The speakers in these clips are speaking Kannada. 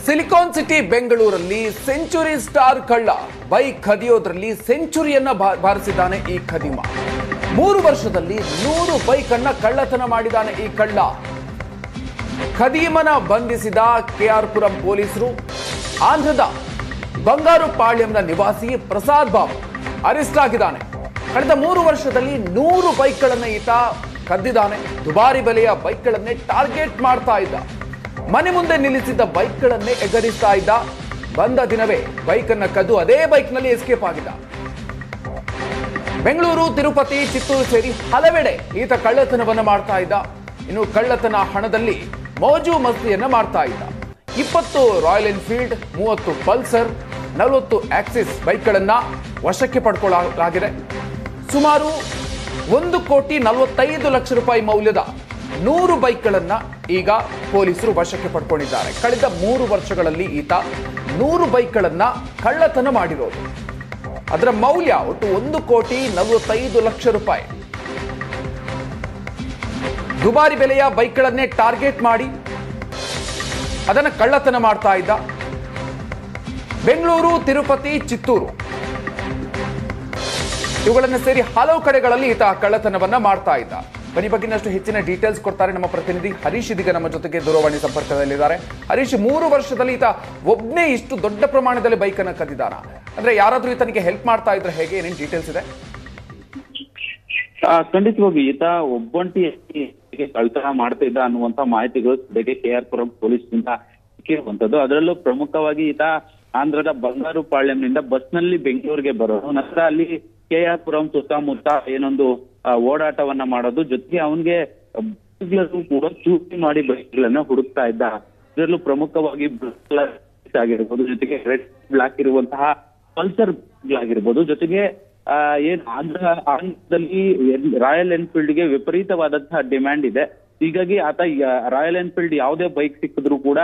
ಸಿಲಿಕಾನ್ ಸಿಟಿ ಬೆಂಗಳೂರಲ್ಲಿ ಸೆಂಚುರಿ ಸ್ಟಾರ್ ಕಳ್ಳ ಬೈಕ್ ಕದಿಯೋದ್ರಲ್ಲಿ ಸೆಂಚುರಿಯನ್ನ ಬಾರಿಸಿದ್ದಾನೆ ಈ ಖದೀಮ. 3 ವರ್ಷದಲ್ಲಿ 100 ಬೈಕ್ ಅನ್ನ ಕಳ್ಳತನ ಮಾಡಿದ್ದಾನೆ ಈ ಕಳ್ಳ. ಖದೀಮನ ಬಂಧಿಸಿದ ಕೆಆರ್ ಪುರಂ ಪೊಲೀಸರು. ಆಂಧ್ರದ ಬಂಗಾರುಪಾಳ್ಯಂನ ನಿವಾಸಿ ಪ್ರಸಾದ್ ಬಾಬು ಅರೆಸ್ಟ್ ಆಗಿದ್ದಾನೆ. ಕಳೆದ 3 ವರ್ಷದಲ್ಲಿ 100 ಬೈಕ್ಗಳನ್ನು ಈತ ಕದ್ದಿದ್ದಾನೆ. ದುಬಾರಿ ಬೆಲೆಯ ಬೈಕ್ಗಳನ್ನೇ ಟಾರ್ಗೆಟ್ ಮಾಡ್ತಾ ಇದ್ದ. ಮನೆ ಮುಂದೆ ನಿಲ್ಲಿಸಿದ್ದ ಬೈಕ್ಗಳನ್ನೇ ಎಗರಿಸ್ತಾ ಇದ್ದ. ಬಂದ ದಿನವೇ ಬೈಕ್ ಅನ್ನ ಕದ್ದು ಅದೇ ಬೈಕ್ನಲ್ಲಿ ಎಸ್ಕೇಪ್ ಆಗಿದ್ದ. ಬೆಂಗಳೂರು, ತಿರುಪತಿ, ಚಿತ್ತೂರು ಸೇರಿ ಹಲವೆಡೆ ಈತ ಕಳ್ಳತನವನ್ನ ಮಾಡ್ತಾ ಇದ್ದ. ಇನ್ನು ಕಳ್ಳತನ ಹಣದಲ್ಲಿ ಮೋಜು ಮಸ್ತಿಯನ್ನ ಮಾಡ್ತಾ ಇದ್ದ. 20 ರಾಯಲ್ ಎನ್ಫೀಲ್ಡ್, 30 ಪಲ್ಸರ್, 40 ಆಕ್ಸಿಸ್ ಬೈಕ್ಗಳನ್ನ ವಶಕ್ಕೆ ಪಡ್ಕೊಳ್ಳಲಾಗಿದೆ. ಸುಮಾರು 1,45 ಲಕ್ಷ ರೂಪಾಯಿ ಮೌಲ್ಯದ 100 ಬೈಕ್ಗಳನ್ನ ಈಗ ಪೊಲೀಸರು ವಶಕ್ಕೆ ಪಡ್ಕೊಂಡಿದ್ದಾರೆ. ಕಳೆದ 3 ವರ್ಷಗಳಲ್ಲಿ ಈತ 100 ಬೈಕ್ಗಳನ್ನ ಕಳ್ಳತನ ಮಾಡಿರೋದು. ಅದರ ಮೌಲ್ಯ ಒಟ್ಟು 1,45 ಲಕ್ಷ ರೂಪಾಯಿ. ದುಬಾರಿ ಬೆಲೆಯ ಬೈಕ್ಗಳನ್ನೇ ಟಾರ್ಗೆಟ್ ಮಾಡಿ ಅದನ್ನ ಕಳ್ಳತನ ಮಾಡ್ತಾ ಇದ್ದ. ಬೆಂಗಳೂರು, ತಿರುಪತಿ, ಚಿತ್ತೂರು ಇವುಗಳನ್ನ ಸೇರಿ ಹಲವು ಕಡೆಗಳಲ್ಲಿ ಈತ ಕಳ್ಳತನವನ್ನ ಮಾಡ್ತಾ ಇದ್ದ. ಬನ್ನಿ ಬಗ್ಗೆ ಇನ್ನಷ್ಟು ಹೆಚ್ಚಿನ ಡೀಟೇಲ್ಸ್ ಕೊಡ್ತಾರೆ ನಮ್ಮ ಪ್ರತಿನಿಧಿ ಹರೀಶ್. ಇದೀಗ ನಮ್ಮ ಜೊತೆಗೆ ದೂರವಾಣಿ ಸಂಪರ್ಕದಲ್ಲಿದ್ದಾರೆ. ಹರೀಶ್, 3 ವರ್ಷದಲ್ಲಿ ಈತ ಒಬ್ಬನೇ ಇಷ್ಟು ದೊಡ್ಡ ಪ್ರಮಾಣದಲ್ಲಿ ಬೈಕ್ ಅನ್ನ ಕದ್ದಿದ್ದಾನ ಅಂದ್ರೆ ಯಾರಾದ್ರೂ ಈತನಿಗೆ ಹೆಲ್ಪ್ ಮಾಡ್ತಾ ಇದ್ರೆ ಹೇಗೆ, ಏನೇನು ಡೀಟೇಲ್ಸ್ ಇದೆ? ಖಂಡಿತವಾಗಿ ಈತ ಒಬ್ಬಂಟಿಯಾಗಿ ಕಳ್ಳತನ ಮಾಡ್ತಾ ಇದ್ದ ಅನ್ನುವಂತ ಮಾಹಿತಿಗಳು ಸದ್ಯಕ್ಕೆ ಕೆಆರ್ ಪುರಂ ಪೊಲೀಸ್ನಿಂದ ಸಿಕ್ಕಿರುವಂತದ್ದು. ಅದರಲ್ಲೂ ಪ್ರಮುಖವಾಗಿ ಈತ ಆಂಧ್ರದ ಬಂಗಾರುಪಾಳ್ಯಂನಿಂದ ಬಸ್ ನಲ್ಲಿ ಬೆಂಗಳೂರಿಗೆ ಬರೋದು. ನಂತರ ಅಲ್ಲಿ ಕೆಆರ್ ಪುರಂ ಸುತ್ತಮುತ್ತ ಏನೊಂದು ಓಡಾಟವನ್ನ ಮಾಡೋದು, ಜೊತೆಗೆ ಅವನ್ಗೆ ಕೂಡ ಚೂಟಿ ಮಾಡಿ ಬೈಕ್ಗಳನ್ನ ಹುಡುಕ್ತಾ ಇದ್ದ. ಇದರಲ್ಲೂ ಪ್ರಮುಖವಾಗಿ ಆಗಿರ್ಬೋದು, ಜೊತೆಗೆ ರೆಡ್ ಬ್ಲಾಕ್ ಇರುವಂತಹ ಪಲ್ಸರ್ ಆಗಿರ್ಬೋದು, ಜೊತೆಗೆ ಆಂಧ್ರದಲ್ಲಿ ರಾಯಲ್ ಎನ್ಫೀಲ್ಡ್ ಗೆ ವಿಪರೀತವಾದಂತಹ ಡಿಮ್ಯಾಂಡ್ ಇದೆ. ಹೀಗಾಗಿ ಆತ ರಾಯಲ್ ಎನ್ಫೀಲ್ಡ್ ಯಾವುದೇ ಬೈಕ್ ಸಿಕ್ಕಿದ್ರು ಕೂಡ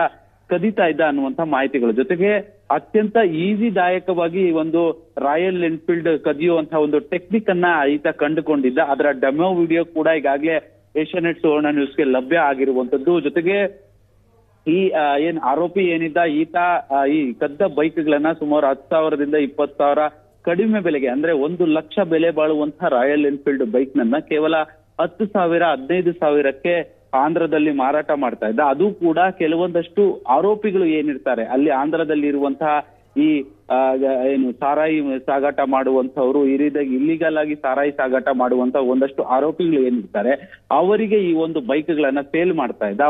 ಕದೀತಾ ಇದ್ದ ಅನ್ನುವಂತ ಮಾಹಿತಿಗಳು. ಜೊತೆಗೆ ಅತ್ಯಂತ ಈಸಿದಾಯಕವಾಗಿ ಒಂದು ರಾಯಲ್ ಎನ್ಫೀಲ್ಡ್ ಕದಿಯುವಂತಹ ಒಂದು ಟೆಕ್ನಿಕ್ ಅನ್ನ ಈತ ಕಂಡುಕೊಂಡಿದ್ದ. ಅದರ ಡೆಮೋ ವಿಡಿಯೋ ಕೂಡ ಈಗಾಗಲೇ ಏಷ್ಯಾನೆಟ್ ಸುವರ್ಣ ನ್ಯೂಸ್ಗೆ ಲಭ್ಯ ಆಗಿರುವಂತದ್ದು. ಜೊತೆಗೆ ಈ ಆರೋಪಿ ಏನಿದ್ದ ಈತ ಈ ಕದ್ದ ಬೈಕ್ಗಳನ್ನ ಸುಮಾರು 10,000ದಿಂದ 20,000 ಕಡಿಮೆ ಬೆಲೆಗೆ, ಅಂದ್ರೆ 1 ಲಕ್ಷ ಬೆಲೆ ಬಾಳುವಂತಹ ರಾಯಲ್ ಎನ್ಫೀಲ್ಡ್ ಬೈಕ್ ನನ್ನ ಕೇವಲ 10,000, 15,000ಕ್ಕೆ ಆಂಧ್ರದಲ್ಲಿ ಮಾರಾಟ ಮಾಡ್ತಾ ಇದ್ದ. ಅದು ಕೂಡ ಕೆಲವೊಂದಷ್ಟು ಆರೋಪಿಗಳು ಏನಿರ್ತಾರೆ ಅಲ್ಲಿ ಆಂಧ್ರದಲ್ಲಿ ಇರುವಂತಹ ಈ ಸಾರಾಯಿ ಸಾಗಾಟ ಮಾಡುವಂತವ್ರು, ಈ ರೀತಿಯಾಗಿ ಇಲ್ಲಿಗಲ್ ಆಗಿ ಸಾರಾಯಿ ಸಾಗಾಟ ಮಾಡುವಂತ ಒಂದಷ್ಟು ಆರೋಪಿಗಳು ಏನಿರ್ತಾರೆ ಅವರಿಗೆ ಈ ಒಂದು ಬೈಕ್ಗಳನ್ನ ಸೇಲ್ ಮಾಡ್ತಾ ಇದ್ದ.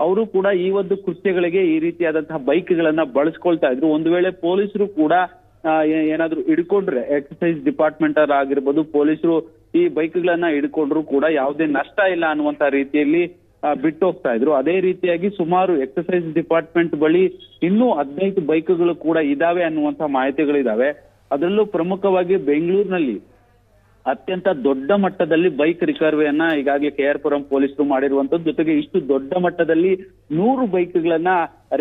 ಅವರು ಕೂಡ ಈ ಒಂದು ಕೃತ್ಯಗಳಿಗೆ ಈ ರೀತಿಯಾದಂತಹ ಬೈಕ್ಗಳನ್ನ ಬಳಸ್ಕೊಳ್ತಾ ಇದ್ರು. ಒಂದು ವೇಳೆ ಪೊಲೀಸರು ಕೂಡ ಏನಾದ್ರು ಹಿಡ್ಕೊಂಡ್ರೆ, ಎಕ್ಸೈಸ್ ಡಿಪಾರ್ಟ್ಮೆಂಟ್ ಆಗಿರ್ಬೋದು, ಪೊಲೀಸರು ಈ ಬೈಕ್ಗಳನ್ನ ಹಿಡ್ಕೊಂಡ್ರು ಕೂಡ ಯಾವುದೇ ನಷ್ಟ ಇಲ್ಲ ಅನ್ನುವಂತ ರೀತಿಯಲ್ಲಿ ಬಿಟ್ಟು ಹೋಗ್ತಾ ಇದ್ರು. ಅದೇ ರೀತಿಯಾಗಿ ಸುಮಾರು ಎಕ್ಸೈಸ್ ಡಿಪಾರ್ಟ್ಮೆಂಟ್ ಬಳಿ ಇನ್ನೂ 15 ಬೈಕ್ಗಳು ಕೂಡ ಇದಾವೆ ಅನ್ನುವಂತ ಮಾಹಿತಿಗಳಿದಾವೆ. ಅದರಲ್ಲೂ ಪ್ರಮುಖವಾಗಿ ಬೆಂಗಳೂರಿನಲ್ಲಿ ಅತ್ಯಂತ ದೊಡ್ಡ ಮಟ್ಟದಲ್ಲಿ ಬೈಕ್ ರಿಕವರಿಯನ್ನ ಈಗಾಗಲೇ ಕೆಆರ್ ಪುರಂ ಪೊಲೀಸರು ಮಾಡಿರುವಂತದ್ದು. ಜೊತೆಗೆ ಇಷ್ಟು ದೊಡ್ಡ ಮಟ್ಟದಲ್ಲಿ 100 ಬೈಕ್ಗಳನ್ನ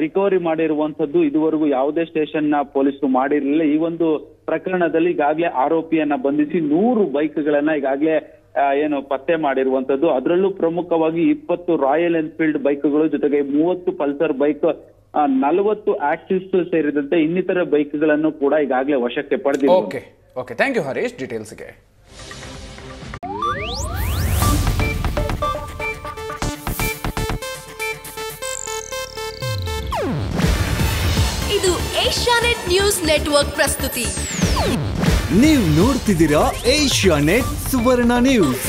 ರಿಕವರಿ ಮಾಡಿರುವಂತದ್ದು ಇದುವರೆಗೂ ಯಾವುದೇ ಸ್ಟೇಷನ್ ನ ಪೊಲೀಸರು ಮಾಡಿರಲಿಲ್ಲ. ಈ ಒಂದು ಪ್ರಕರಣದಲ್ಲಿ ಈಗಾಗಲೇ ಆರೋಪಿಯನ್ನ ಬಂಧಿಸಿ 100 ಬೈಕ್ಗಳನ್ನ ಈಗಾಗಲೇ ಪತ್ತೆ ಮಾಡಿರುವಂತದ್ದು. ಅದರಲ್ಲೂ ಪ್ರಮುಖವಾಗಿ 20 ರಾಯಲ್ ಎನ್ಫೀಲ್ಡ್ ಬೈಕ್ಗಳು, ಜೊತೆಗೆ 30 ಪಲ್ಸರ್ ಬೈಕ್, 40 ಆಕ್ಸಿಸ್ ಸೇರಿದಂತೆ ಇನ್ನಿತರ ಬೈಕ್ಗಳನ್ನು ಕೂಡ ಈಗಾಗಲೇ ವಶಕ್ಕೆ ಪಡೆದಿದ್ದಾರೆ. ಓಕೆ, ಥ್ಯಾಂಕ್ ಯು ಹರೀಶ್ ಡೀಟೇಲ್ಸ್ಗೆ. ಇದು ಏಷ್ಯಾನೆಟ್ ನ್ಯೂಸ್ ನೆಟ್ವರ್ಕ್ ಪ್ರಸ್ತುತಿ. ನೀವು ನೋಡ್ತಿದ್ದೀರಾ ಏಷ್ಯಾನೆಟ್ ಸುವರ್ಣ ನ್ಯೂಸ್.